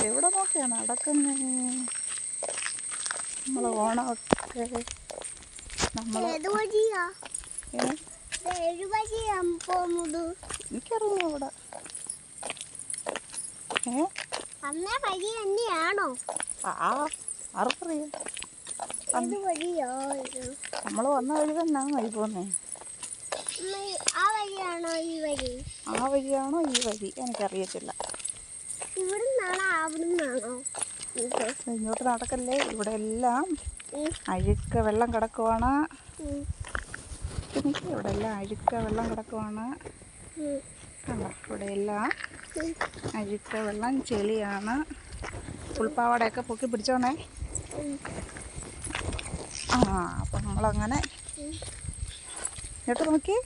എവിടെ നോക്കിയാ നടക്കുന്നേ? നമ്മളെ ഓണമൊക്കെ എനിക്കറിയാം ഇവിടെ. തന്നെയാണോ? ആർക്കറിയാം? നമ്മള് വന്ന വഴി തന്നെയാണോ ഈ പോന്നേ? ആ വഴിയാണോ ഈ വഴി? ആ വഴിയാണോ ഈ വഴി എനിക്കറിയത്തില്ല. ഇവിടുന്നാണോ അവിടുന്നാണോ? ഇങ്ങോട്ട് നടക്കല്ലേ, ഇവിടെ എല്ലാം അഴുക്ക വെള്ളം കിടക്കുവാണ്. ഇവിടെ എല്ലാം അഴുക്ക വെള്ളം കിടക്കുവാണ്. ഇവിടെ എല്ലാം അഴുക്ക വെള്ളം ചെളിയാണ്. പുൽപ്പാവടയൊക്കെ പൊക്കി പിടിച്ചോണേ. അപ്പം നമ്മളങ്ങനെ ഇങ്ങോട്ട് നോക്കി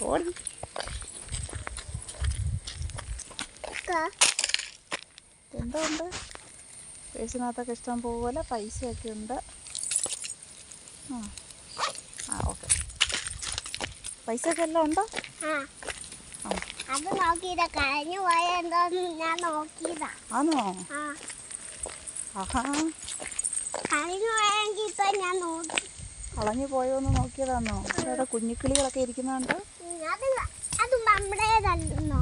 ഓടി. എന്തോ ഉണ്ട് പേഴ്സിനകത്തൊക്കെ ഇഷ്ടം പോലെ പൈസയൊക്കെ ഉണ്ട്. ഓക്കെ, പൈസയൊക്കെ എല്ലാം ഉണ്ടോ? അത് നോക്കിയതാ, കഴിഞ്ഞു പോയ എന്തോന്ന് ഞാൻ നോക്കിയതാ. ആണോ? കഴിഞ്ഞു പോയെങ്കിൽ ഇപ്പൊ ഞാൻ നോക്കി. കളഞ്ഞു പോയോന്ന് നോക്കിയതാണോ? അവിടെ കുഞ്ഞിക്കിളികളൊക്കെ ഇരിക്കുന്നുണ്ട്. അത് നമ്മുടേതല്ലോ.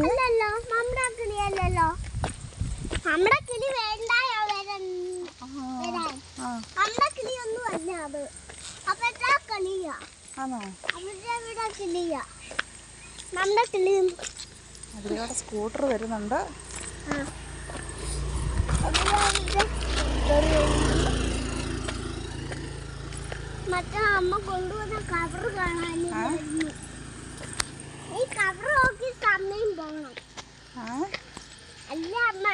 അല്ലല്ലോ, നമ്മുടെ കിളിയല്ലല്ലോ. നമ്മുടെ കിളി വേണ്ടായോ വരാൻ? നമ്മുടെ കിളിയൊന്നും അല്ല അത്. അവരുടെ കളിയാ. അവരുടെ കിളിയാ നമ്മുടെ കിളി. അതിലൂടെ സ്കൂട്ടർ വരുന്നുണ്ട്. മറ്റേ അമ്മ കൊണ്ടുവന്ന കവർ കാണാനായിരുന്നു. ഈ കവർ നോക്കി സമയം പോകണം. അല്ല അമ്മ.